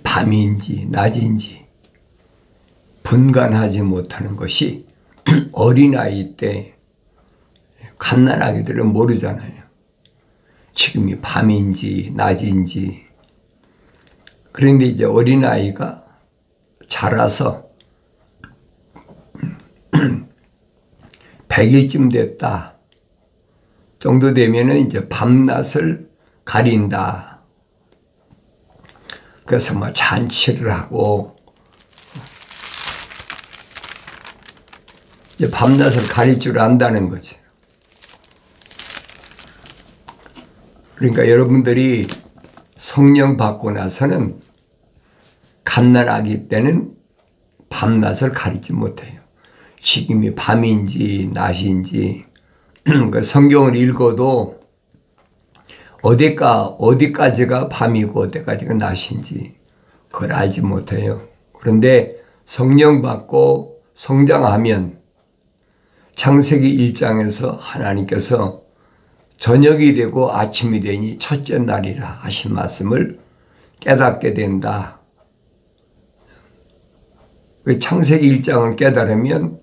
밤인지 낮인지 분간하지 못하는 것이 어린아이 때 갓난아기들은 모르잖아요. 지금이 밤인지 낮인지. 그런데 이제 어린아이가 자라서 100일쯤 됐다 정도 되면은 이제 밤낮을 가린다. 그래서 뭐 잔치를 하고 이제 밤낮을 가릴 줄 안다는 거죠. 그러니까 여러분들이 성령 받고 나서는 갓난아기 때는 밤낮을 가리지 못해요. 지금이 밤인지 낮인지 그 성경을 읽어도 어디까지가 밤이고 어디까지가 낮인지 그걸 알지 못해요. 그런데 성령 받고 성장하면 창세기 1장에서 하나님께서 저녁이 되고 아침이 되니 첫째 날이라 하신 말씀을 깨닫게 된다. 창세기 1장을 깨달으면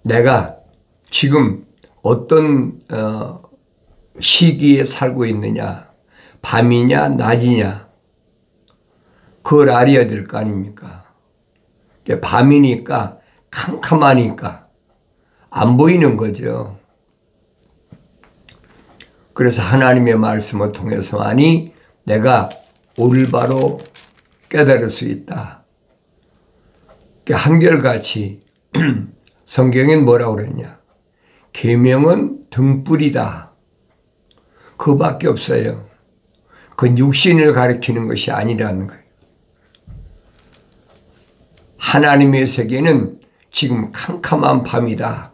내가 지금 어떤 시기에 살고 있느냐, 밤이냐 낮이냐, 그걸 알아야 될 거 아닙니까? 밤이니까 캄캄하니까 안 보이는 거죠. 그래서 하나님의 말씀을 통해서만이 내가 올바로 깨달을 수 있다. 한결같이 성경엔 뭐라고 그랬냐? 계명은 등불이다. 그거밖에 없어요. 그건 육신을 가리키는 것이 아니라는 거예요. 하나님의 세계는 지금 캄캄한 밤이다.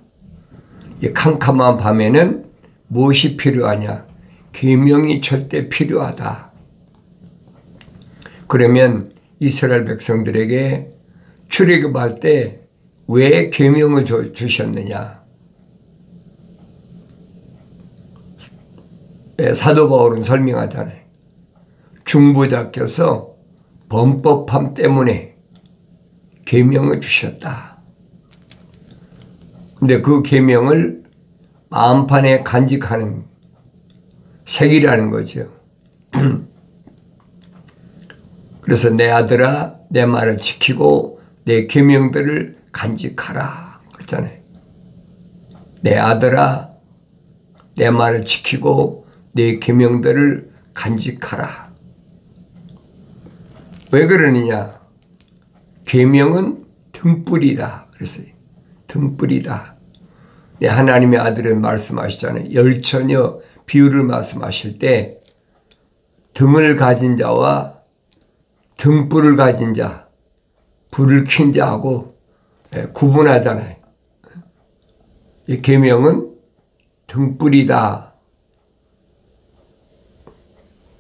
이 캄캄한 밤에는 무엇이 필요하냐? 계명이 절대 필요하다. 그러면 이스라엘 백성들에게 출애굽할 때 왜 계명을 주셨느냐? 사도 바울은 설명하잖아요. 중보자께서 범법함 때문에 계명을 주셨다. 근데 그 계명을 마음판에 간직하는 색이라는 거죠. 그래서 내 아들아 내 말을 지키고 내 계명들을 간직하라 그랬잖아요. 내 아들아 내 말을 지키고 내 계명들을 간직하라. 왜 그러느냐? 계명은 등불이다 그랬어요. 등불이다. 하나님의 아들은 말씀하시잖아요. 열처녀 비유를 말씀하실 때 등을 가진 자와 등불을 가진 자, 불을 킨 자하고 구분하잖아요. 이 계명은 등불이다.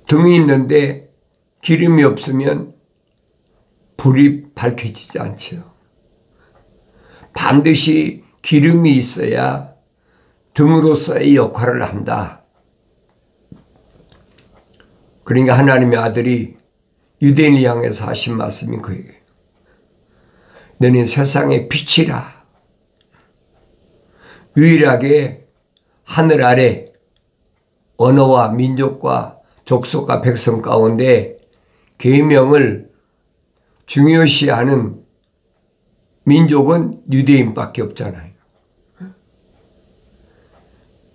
등이 있는데 기름이 없으면 불이 밝혀지지 않죠. 반드시 기름이 있어야 등으로서의 역할을 한다. 그러니까 하나님의 아들이 유대인을 향해서 하신 말씀이 그에게 너는 세상의 빛이라. 유일하게 하늘 아래 언어와 민족과 족속과 백성 가운데 계명을 중요시하는 민족은 유대인밖에 없잖아요.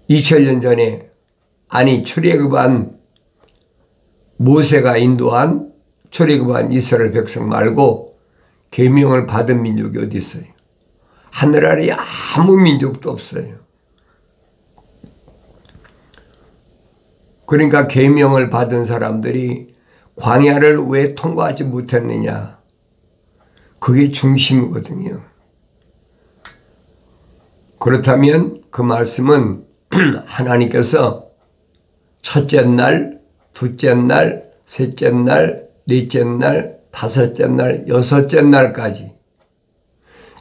2000년 전에 출애굽한 모세가 인도한 출애굽한 이스라엘 백성 말고 계명을 받은 민족이 어디 있어요? 하늘 아래 아무 민족도 없어요. 그러니까 계명을 받은 사람들이 광야를 왜 통과하지 못했느냐? 그게 중심이거든요. 그렇다면 그 말씀은 하나님께서 첫째 날, 둘째 날, 셋째 날, 넷째 날, 다섯째 날, 여섯째 날까지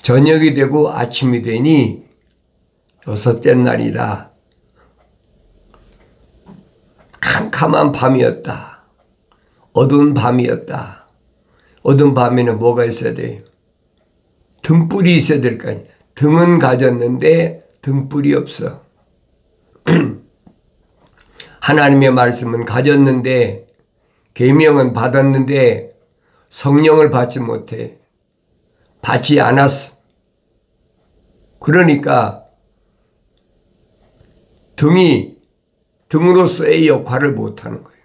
저녁이 되고 아침이 되니 여섯째 날이다. 캄캄한 밤이었다. 어두운 밤이었다. 어두운 밤에는 뭐가 있어야 돼요? 등불이 있어야 될 거 아니에요. 등은 가졌는데 등불이 없어. 하나님의 말씀은 가졌는데 계명은 받았는데 성령을 받지 못해. 받지 않았어. 그러니까 등으로서의 역할을 못하는 거예요.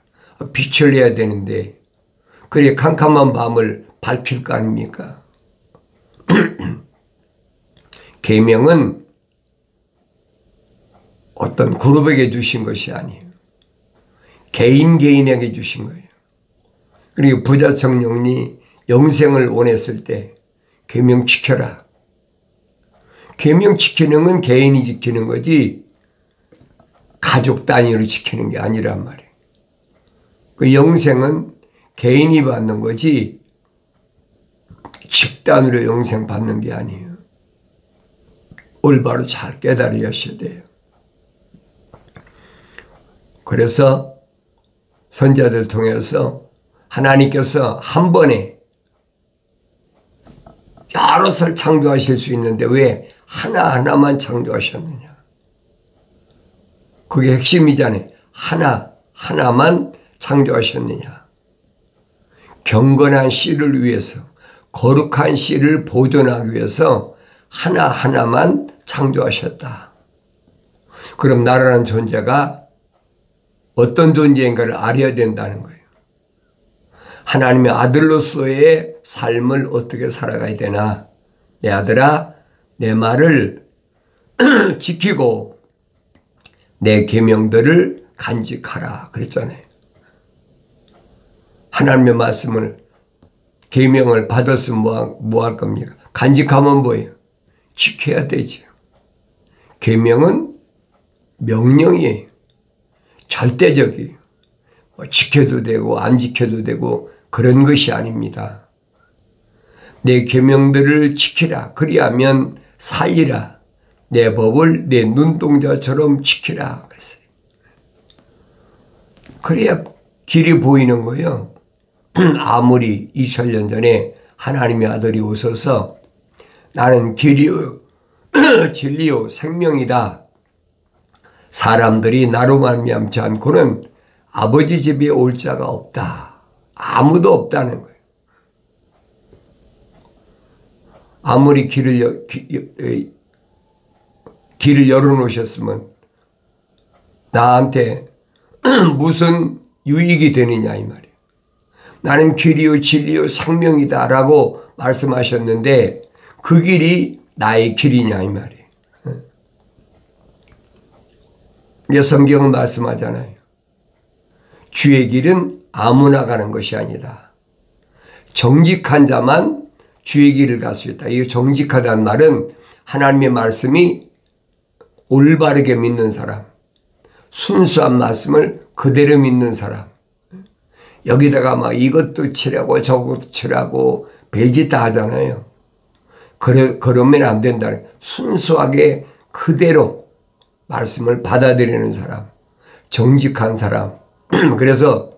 빛을 내야 되는데 그래 캄캄한 밤을 밝힐 거 아닙니까? 계명은 어떤 그룹에게 주신 것이 아니에요. 개인에게 주신 거예요. 그리고 부자 청년이 영생을 원했을 때 계명 지켜라. 계명 지키는 건 개인이 지키는 거지 가족 단위로 지키는 게 아니란 말이에요. 그 영생은 개인이 받는 거지 집단으로 영생 받는 게 아니에요. 올바로 잘 깨달으셔야 돼요. 그래서 선자들 통해서 하나님께서 한 번에 여럿을 창조하실 수 있는데 왜 하나하나만 창조하셨느냐. 그게 핵심이잖아요. 하나하나만 창조하셨느냐. 경건한 씨를 위해서, 거룩한 씨를 보존하기 위해서 하나하나만 창조하셨다. 그럼 나라는 존재가 어떤 존재인가를 알아야 된다는 거예요. 하나님의 아들로서의 삶을 어떻게 살아가야 되나. 내 아들아, 내 말을 지키고 내 계명들을 간직하라 그랬잖아요. 하나님의 말씀을 계명을 받았으면 뭐 할 겁니까? 간직하면 뭐예요? 지켜야 되죠. 계명은 명령이에요. 절대적이에요. 지켜도 되고 안 지켜도 되고 그런 것이 아닙니다. 내 계명들을 지키라. 그리하면 살리라. 내 법을 내 눈동자처럼 지키라. 그랬어요. 그래야 길이 보이는 거예요. 아무리 2000년 전에 하나님의 아들이 오셔서 나는 길이요 진리요 생명이다. 사람들이 나로 말미암지 않고는 아버지 집에 올 자가 없다. 아무도 없다는 거예요. 아무리 길을 열어놓으셨으면 나한테 무슨 유익이 되느냐 이 말이에요. 나는 길이요 진리요 생명이다 라고 말씀하셨는데 그 길이 나의 길이냐 이 말이에요. 이제 성경은 말씀하잖아요. 주의 길은 아무나 가는 것이 아니라 정직한 자만 주의 길을 갈 수 있다. 이 정직하다는 말은 하나님의 말씀이 올바르게 믿는 사람, 순수한 말씀을 그대로 믿는 사람. 여기다가 막 이것도 칠하고 저것도 칠하고 별짓 다 하잖아요. 그러면 안 된다. 순수하게 그대로 말씀을 받아들이는 사람, 정직한 사람. 그래서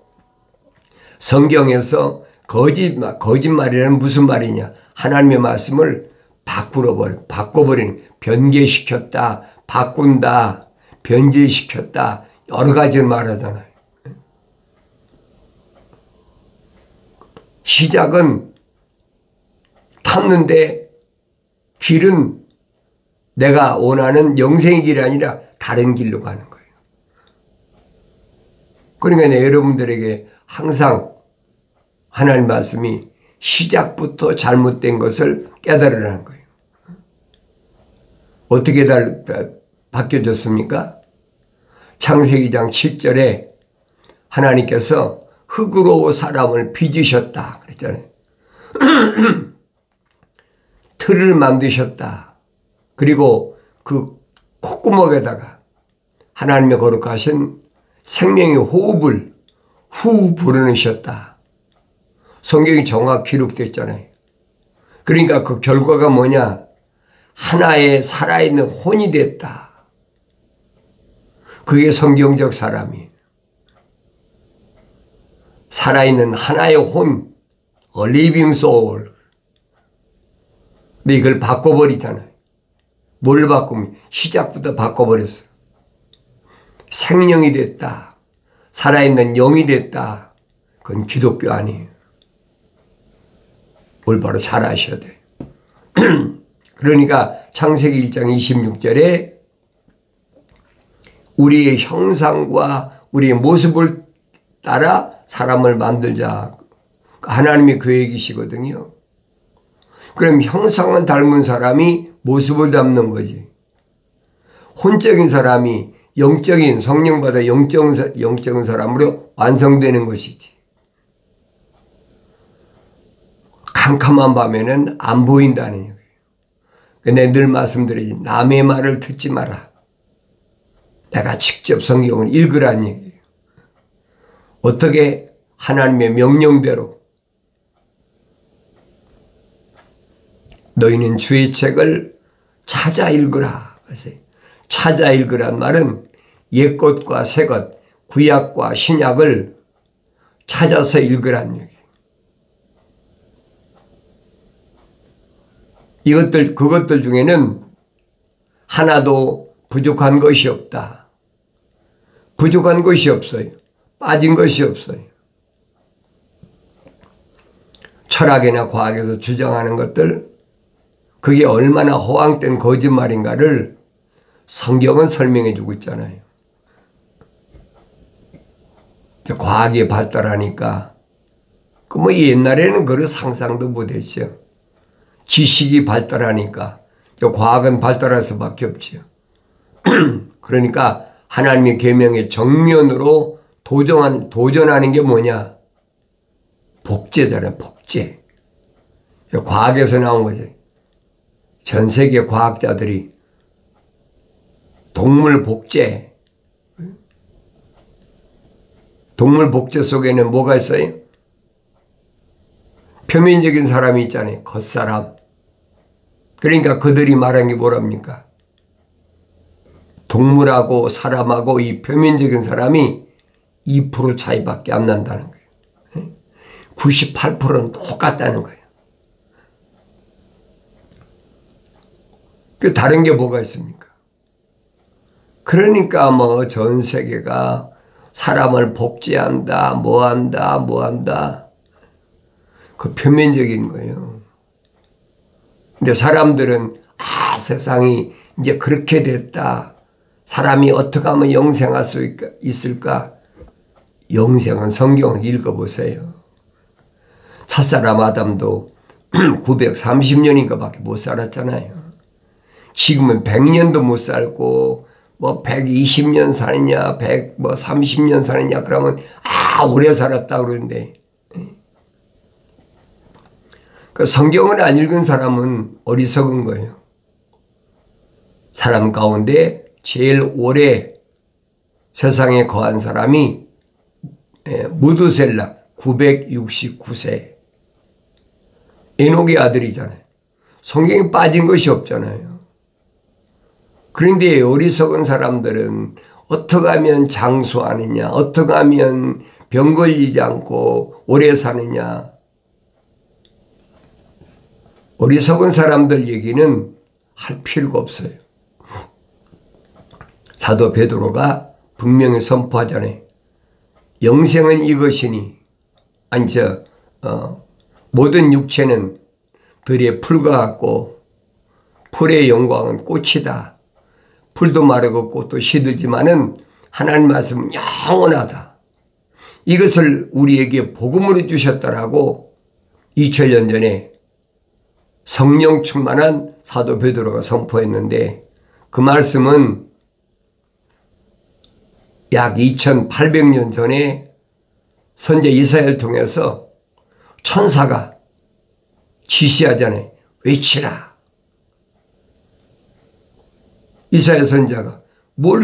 성경에서 거짓말이라는 무슨 말이냐. 하나님의 말씀을 바꿔버리는, 변개시켰다, 바꾼다, 변질시켰다, 여러 가지를 말하잖아요. 시작은 탔는데 길은 내가 원하는 영생의 길이 아니라 다른 길로 가는 거예요. 그러니까 여러분들에게 항상 하나님 말씀이 시작부터 잘못된 것을 깨달으라는 거예요. 어떻게 바뀌어졌습니까? 창세기 2장 7절에 하나님께서 흙으로 사람을 빚으셨다 그랬잖아요. 틀을 만드셨다. 그리고 그 콧구멍에다가 하나님의 거룩하신 생명의 호흡을 후 불어넣으셨다. 성경이 정확히 기록됐잖아요. 그러니까 그 결과가 뭐냐? 하나의 살아있는 혼이 됐다. 그게 성경적 사람이에요. 살아있는 하나의 혼, A living soul. 근데 이걸 바꿔버리잖아요. 뭘 바꾸면 시작부터 바꿔버렸어. 생명이 됐다. 살아있는 영이 됐다. 그건 기독교 아니에요. 올바로 잘 아셔야 돼. 그러니까 창세기 1장 26절에 우리의 형상과 우리의 모습을 따라 사람을 만들자. 하나님의 계획이시거든요. 그럼 형상은 닮은 사람이 모습을 닮는 거지. 혼적인 사람이 영적인 성령받아 영적인 사람으로 완성되는 것이지. 캄캄한 밤에는 안 보인다는 얘기예요. 근데 늘 말씀드리지, 남의 말을 듣지 마라. 내가 직접 성경을 읽으라는 얘기예요. 어떻게 하나님의 명령대로 너희는 주의 책을 찾아 읽으라. 찾아 읽으란 말은 옛것과 새것, 구약과 신약을 찾아서 읽으란 얘기예요. 그것들 중에는 하나도 부족한 것이 없다. 부족한 것이 없어요. 빠진 것이 없어요. 철학이나 과학에서 주장하는 것들, 그게 얼마나 허황된 거짓말인가를 성경은 설명해 주고 있잖아요. 과학이 발달하니까, 옛날에는 그런 상상도 못했죠. 지식이 발달하니까, 과학은 발달할 수밖에 없죠. 그러니까 하나님의 계명의 정면으로 도전하는 게 뭐냐? 복제잖아요, 복제. 과학에서 나온 거죠. 전 세계 과학자들이 동물 복제 속에는 뭐가 있어요? 표면적인 사람이 있잖아요. 겉사람. 그러니까 그들이 말한 게 뭐랍니까? 동물하고 사람하고 이 표면적인 사람이 2% 차이밖에 안 난다는 거예요. 98%는 똑같다는 거예요. 그 다른 게 뭐가 있습니까? 그러니까 전 세계가 사람을 복제한다, 뭐한다. 그 표면적인 거예요. 근데 사람들은 세상이 이제 그렇게 됐다. 사람이 어떻게 하면 영생할 수 있을까? 영생은 성경을 읽어보세요. 첫사람 아담도 930년인가 밖에 못 살았잖아요. 지금은 100년도 못 살고 120년 사느냐 130년 사느냐 그러면 오래 살았다 그러는데, 그 성경을 안 읽은 사람은 어리석은 거예요. 사람 가운데 제일 오래 세상에 거한 사람이 무드셀라 969세. 에녹의 아들이잖아요. 성경에 빠진 것이 없잖아요. 그런데 어리석은 사람들은 어떻게 하면 장수하느냐, 어떻게 하면 병 걸리지 않고 오래 사느냐. 어리석은 사람들 얘기는 할 필요가 없어요. 사도 베드로가 분명히 선포하잖아요. 영생은 이것이니, 모든 육체는 들의 풀과 같고 풀의 영광은 꽃이다. 풀도 마르고 꽃도 시들지만은 하나님 말씀은 영원하다. 이것을 우리에게 복음으로 주셨다라고 2000년 전에 성령 충만한 사도 베드로가 선포했는데, 그 말씀은 약 2800년 전에 선제 이사야를 통해서 천사가 지시하잖아요. 외치라. 이사야 선자가 뭘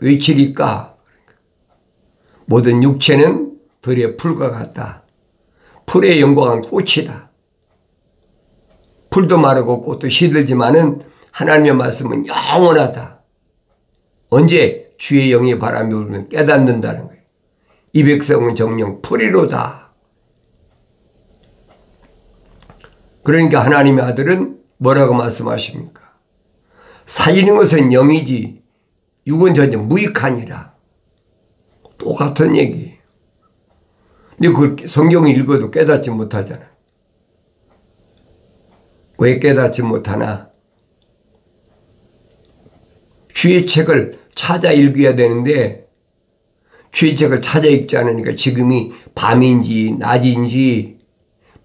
외치리까? 모든 육체는 들의 풀과 같다. 풀의 영광은 꽃이다. 풀도 마르고 꽃도 시들지만은 하나님의 말씀은 영원하다. 언제? 주의 영이 바람이 불면 깨닫는다는 거예요. 이 백성은 정녕 풀이로다. 그러니까 하나님의 아들은 뭐라고 말씀하십니까? 살리는 것은 영이지 육은 전혀 무익하니라. 똑같은 얘기예요. 근데 그걸 성경을 읽어도 깨닫지 못하잖아요. 왜 깨닫지 못하나? 주의 책을 찾아 읽어야 되는데 주의 책을 찾아 읽지 않으니까 지금이 밤인지 낮인지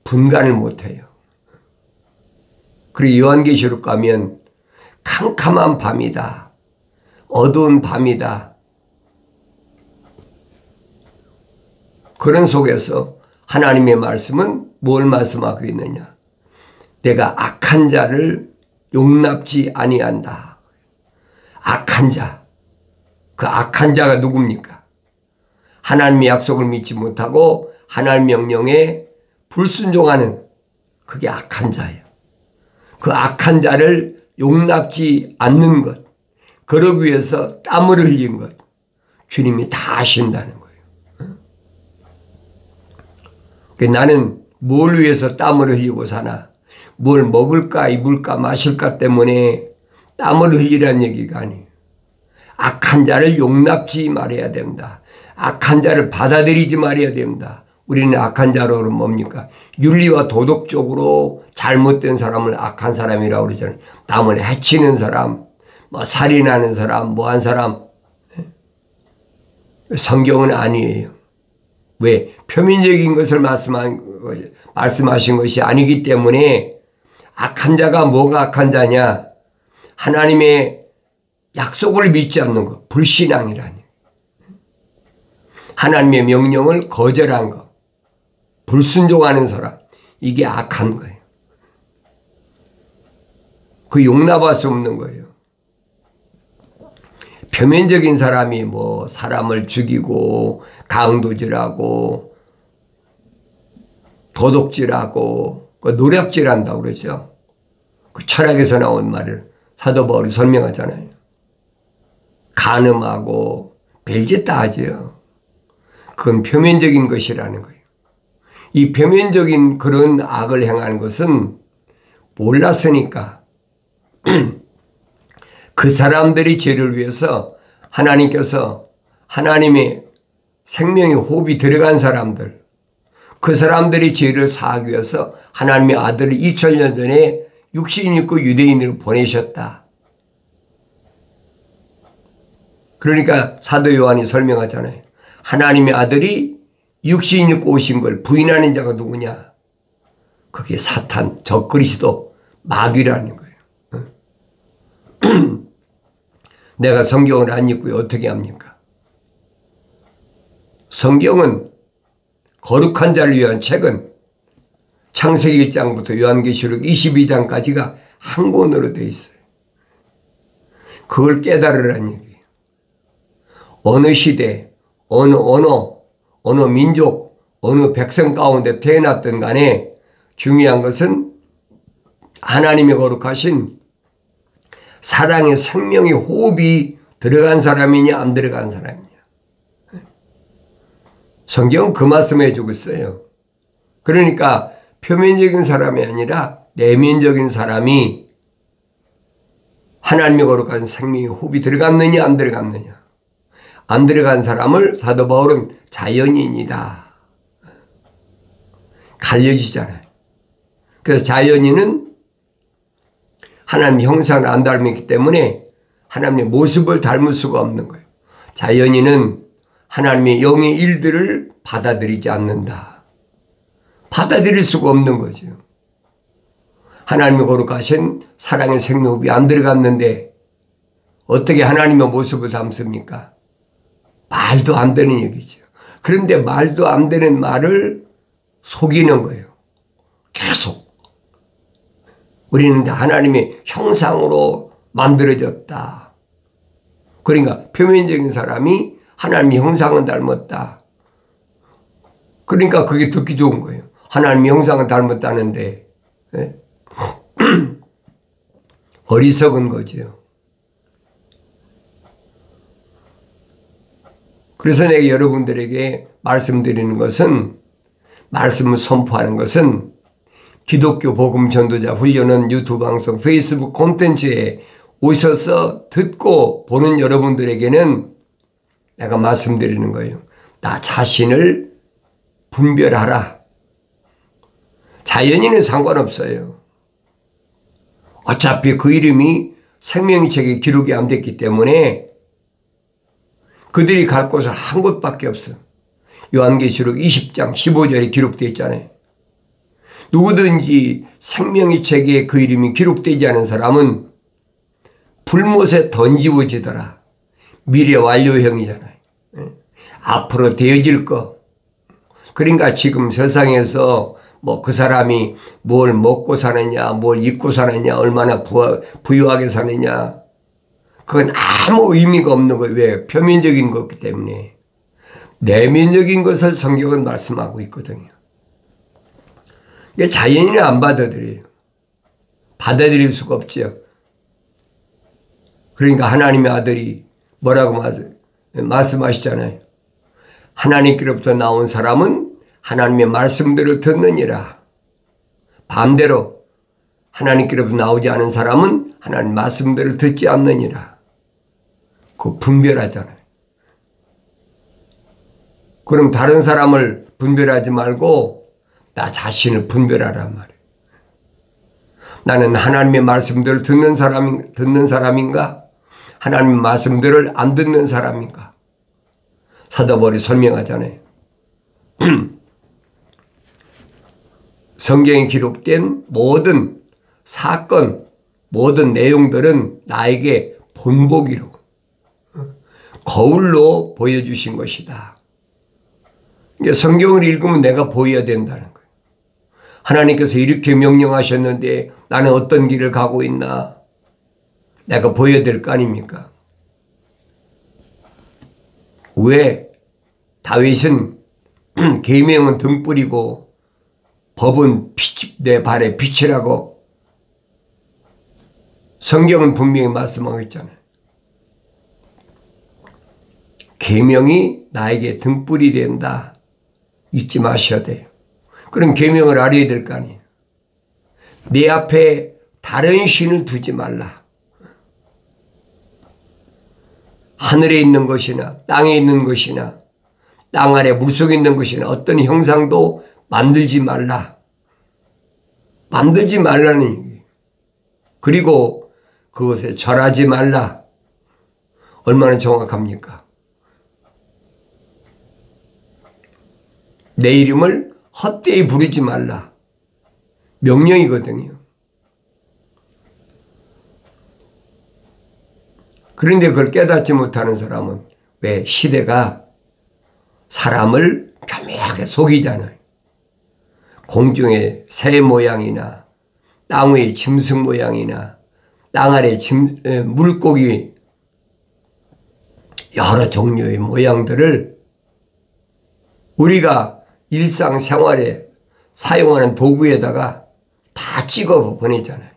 분간을 못해요. 그리고 요한계시록 가면 캄캄한 밤이다. 어두운 밤이다. 그런 속에서 하나님의 말씀은 뭘 말씀하고 있느냐? 내가 악한 자를 용납지 아니한다. 악한 자. 그 악한 자가 누굽니까? 하나님의 약속을 믿지 못하고 하나님 명령에 불순종하는 그게 악한 자예요. 그 악한 자를 용납지 않는 것. 그러기 위해서 땀을 흘린 것. 주님이 다 하신다는 거예요. 나는 뭘 위해서 땀을 흘리고 사나? 뭘 먹을까 입을까 마실까 때문에 땀을 흘리라는 얘기가 아니에요. 악한 자를 용납지 말아야 된다. 악한 자를 받아들이지 말아야 된다. 우리는 악한 자로는 뭡니까? 윤리와 도덕적으로 잘못된 사람을 악한 사람이라고 그러잖아요. 남을 해치는 사람, 뭐 살인하는 사람, 뭐한 사람. 성경은 아니에요. 왜? 표면적인 것을 말씀하신 것이 아니기 때문에 악한 자가 뭐가 악한 자냐? 하나님의 약속을 믿지 않는 것, 불신앙이라니. 하나님의 명령을 거절한 것, 불순종하는 사람, 이게 악한 거예요. 그 용납할 수 없는 거예요. 표면적인 사람이 뭐 사람을 죽이고 강도질하고 도둑질하고 노략질한다고 그러죠. 그 철학에서 나온 말을 사도 바울이 설명하잖아요. 간음하고 별짓 다 하죠. 그건 표면적인 것이라는 거예요. 이 표면적인 그런 악을 행하는 것은 몰랐으니까 그 사람들이 죄를 위해서 하나님께서 하나님의 생명의 호흡이 들어간 사람들, 그 사람들이 죄를 사하기 위해서 하나님의 아들을 2000년 전에 육신 입고 유대인으로 보내셨다. 그러니까 사도 요한이 설명하잖아요. 하나님의 아들이 육신 입고 오신 걸 부인하는 자가 누구냐? 그게 사탄, 적그리스도, 마귀라는 거예요. 내가 성경을 안 읽고 어떻게 합니까? 성경은 거룩한 자를 위한 책은 창세기 1장부터 요한계시록 22장까지가 한 권으로 되어 있어요. 그걸 깨달으라는 얘기예요. 어느 시대, 어느 언어, 어느 민족, 어느 백성 가운데 태어났든 간에 중요한 것은 하나님의 거룩하신 사랑의 생명의 호흡이 들어간 사람이냐 안 들어간 사람이냐. 성경은 그 말씀을 해주고 있어요. 그러니까 표면적인 사람이 아니라 내면적인 사람이 하나님의 거룩한 생명의 호흡이 들어갔느냐 안 들어갔느냐. 안 들어간 사람을 사도 바울은 자연인이다. 갈려지잖아요. 그래서 자연인은 하나님의 형상을 안 닮았기 때문에 하나님의 모습을 닮을 수가 없는 거예요. 자연인은 하나님의 영의 일들을 받아들이지 않는다. 받아들일 수가 없는 거죠. 하나님의 거룩하신 사랑의 생명호흡이 안 들어갔는데 어떻게 하나님의 모습을 담습니까? 말도 안 되는 얘기죠. 그런데 말도 안 되는 말을 속이는 거예요. 계속. 우리는 하나님의 형상으로 만들어졌다. 그러니까 표면적인 사람이 하나님의 형상은 닮았다. 그러니까 그게 듣기 좋은 거예요. 하나님의 형상은 닮았다는데 네? 어리석은 거죠. 그래서 내가 여러분들에게 말씀드리는 것은, 말씀을 선포하는 것은 기독교 복음 전도자 훈련은 유튜브 방송, 페이스북 콘텐츠에 오셔서 듣고 보는 여러분들에게는 내가 말씀드리는 거예요. 나 자신을 분별하라. 자연인은 상관없어요. 어차피 그 이름이 생명의 책에 기록이 안 됐기 때문에 그들이 갈 곳은 한 곳밖에 없어. 요한계시록 20장 15절에 기록되어 있잖아요. 누구든지 생명의 책에 그 이름이 기록되지 않은 사람은 불못에 던지워지더라. 미래 완료형이잖아요. 앞으로 되어질 거. 그러니까 지금 세상에서 뭐 그 사람이 뭘 먹고 사느냐, 뭘 입고 사느냐, 얼마나 부유하게 사느냐. 그건 아무 의미가 없는 거예요. 왜? 표면적인 거기 때문에. 내면적인 것을 성경은 말씀하고 있거든요. 자연인은 안 받아들여요. 받아들일 수가 없죠. 그러니까 하나님의 아들이 뭐라고 말씀하시잖아요. 하나님께로부터 나온 사람은 하나님의 말씀대로 듣느니라. 반대로 하나님께로부터 나오지 않은 사람은 하나님 말씀대로 듣지 않느니라. 그거 분별하잖아요. 그럼 다른 사람을 분별하지 말고 나 자신을 분별하란 말이에요. 나는 하나님의 말씀대로 듣는 사람인가? 하나님의 말씀대로 안 듣는 사람인가? 사도 바울이 설명하잖아요. 성경에 기록된 모든 사건, 모든 내용들은 나에게 본보기로, 거울로 보여주신 것이다. 성경을 읽으면 내가 보여야 된다는 거예요. 하나님께서 이렇게 명령하셨는데 나는 어떤 길을 가고 있나? 내가 보여야 될 거 아닙니까? 왜? 다윗은 계명은 등불이고 법은 내 발에 빛이라고 성경은 분명히 말씀하고 있잖아요. 계명이 나에게 등불이 된다. 잊지 마셔야 돼요. 그럼 계명을 알아야 될 거 아니에요. 내 앞에 다른 신을 두지 말라. 하늘에 있는 것이나 땅에 있는 것이나 땅 아래 물속에 있는 것이나 어떤 형상도 만들지 말라. 만들지 말라는 얘기예요. 그리고 그것에 절하지 말라. 얼마나 정확합니까? 내 이름을 헛되이 부르지 말라. 명령이거든요. 그런데 그걸 깨닫지 못하는 사람은 왜? 시대가 사람을 교묘하게 속이잖아요. 공중의 새 모양이나 땅 위의 짐승 모양이나 땅 아래 물고기 여러 종류의 모양들을 우리가 일상생활에 사용하는 도구에다가 다 찍어 보내잖아요.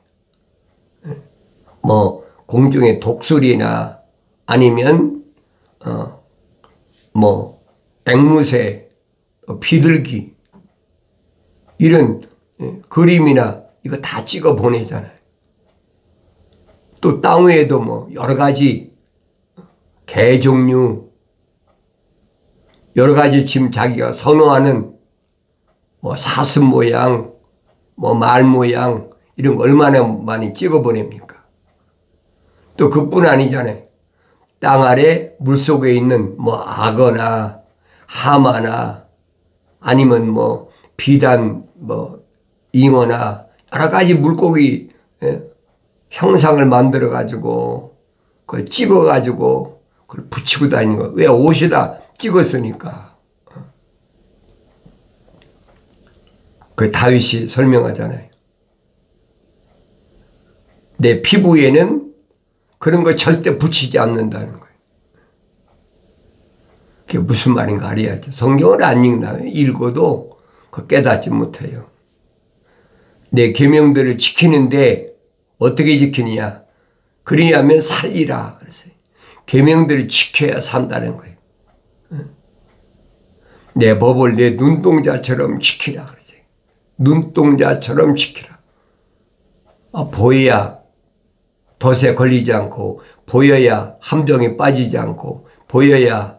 뭐 공중의 독수리나 아니면 뭐 앵무새, 비둘기 이런 그림이나 이거 다 찍어 보내잖아요. 또 땅 위에도 뭐 여러 가지 개 종류, 여러 가지 지금 자기가 선호하는 뭐 사슴 모양, 뭐 말 모양 이런 거 얼마나 많이 찍어 보냅니까? 또 그뿐 아니잖아요. 땅 아래 물속에 있는 뭐 악어나 하마나 아니면 뭐 비단 뭐 잉어나 여러 가지 물고기 형상을 만들어 가지고 그걸 찍어 가지고 그걸 붙이고 다니는 거. 왜? 옷에다 찍었으니까. 그 다윗이 설명하잖아요. 내 피부에는 그런 거 절대 붙이지 않는다는 거예요. 그게 무슨 말인가 알아야죠. 성경을 안 읽어도 그 깨닫지 못해요. 내 계명들을 지키는데 어떻게 지키느냐? 그리하면 살리라 그랬어요. 계명들을 지켜야 산다는 거예요. 내 법을 내 눈동자처럼 지키라 그랬어요. 눈동자처럼 지키라. 보여야 덫에 걸리지 않고, 보여야 함정에 빠지지 않고, 보여야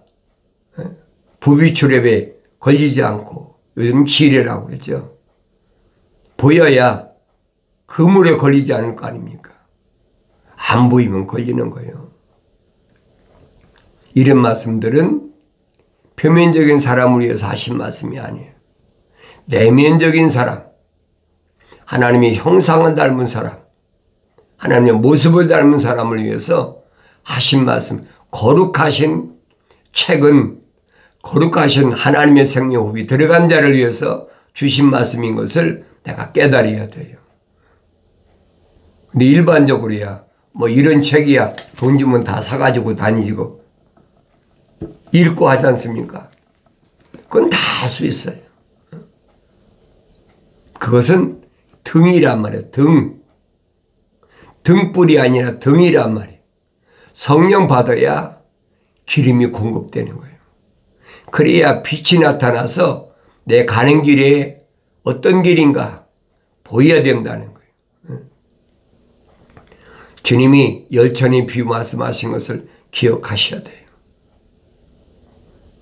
부비출입에 걸리지 않고, 요즘 지뢰라고 그러죠. 보여야 그물에 걸리지 않을 거 아닙니까? 안 보이면 걸리는 거예요. 이런 말씀들은 표면적인 사람을 위해서 하신 말씀이 아니에요. 내면적인 사람, 하나님의 형상을 닮은 사람, 하나님의 모습을 닮은 사람을 위해서 하신 말씀, 거룩하신 책은 거룩하신 하나님의 생명호흡이 들어간 자를 위해서 주신 말씀인 것을 내가 깨달아야 돼요. 근데 일반적으로야 뭐 이런 책이야 돈 주면 다 사가지고 다니고 읽고 하지 않습니까? 그건 다 할 수 있어요. 그것은 등이란 말이에요. 등불이 아니라 등이란 말이에요. 성령 받아야 기름이 공급되는 거예요. 그래야 빛이 나타나서 내 가는 길에 어떤 길인가 보여야 된다는 거예요. 주님이 열천의 비유 말씀하신 것을 기억하셔야 돼요.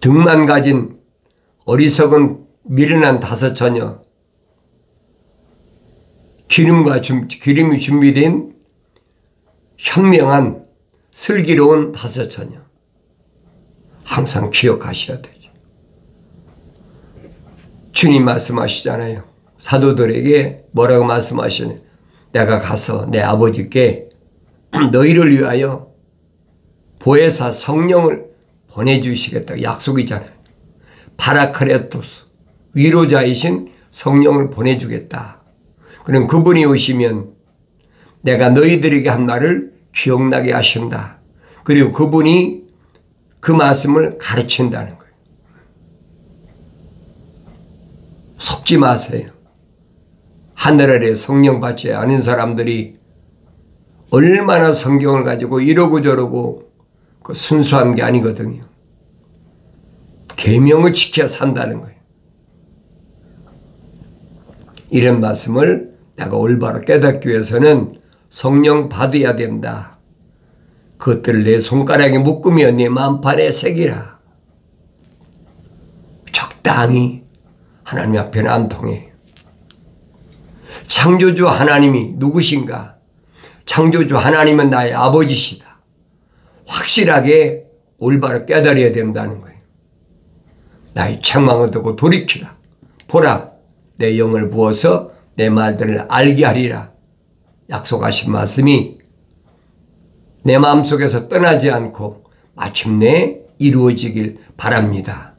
등만 가진 어리석은 미련한 5 처녀, 기름이 준비된 현명한 슬기로운 5 처녀, 항상 기억하셔야 되죠. 주님 말씀하시잖아요. 사도들에게 뭐라고 말씀하시냐요? 내가 가서 내 아버지께 너희를 위하여 보혜사 성령을 보내주시겠다 약속이잖아요. 파라크레토스, 위로자이신 성령을 보내주겠다. 그럼 그분이 오시면 내가 너희들에게 한 말을 기억나게 하신다. 그리고 그분이 그 말씀을 가르친다는 거예요. 속지 마세요. 하늘 아래 성령 받지 않은 사람들이 얼마나 성경을 가지고 이러고 저러고 그 순수한 게 아니거든요. 계명을 지켜야 산다는 거예요. 이런 말씀을 내가 올바로 깨닫기 위해서는 성령 받아야 된다. 그것들을 내 손가락에 묶으며 내 만판에 새기라. 적당히 하나님 앞에는 안 통해요. 창조주 하나님이 누구신가? 창조주 하나님은 나의 아버지시다. 확실하게 올바로 깨달아야 된다는 거예요. 나의 책망을 듣고 돌이키라. 보라, 내 영을 부어서 내 말들을 알게 하리라. 약속하신 말씀이 내 마음속에서 떠나지 않고 마침내 이루어지길 바랍니다.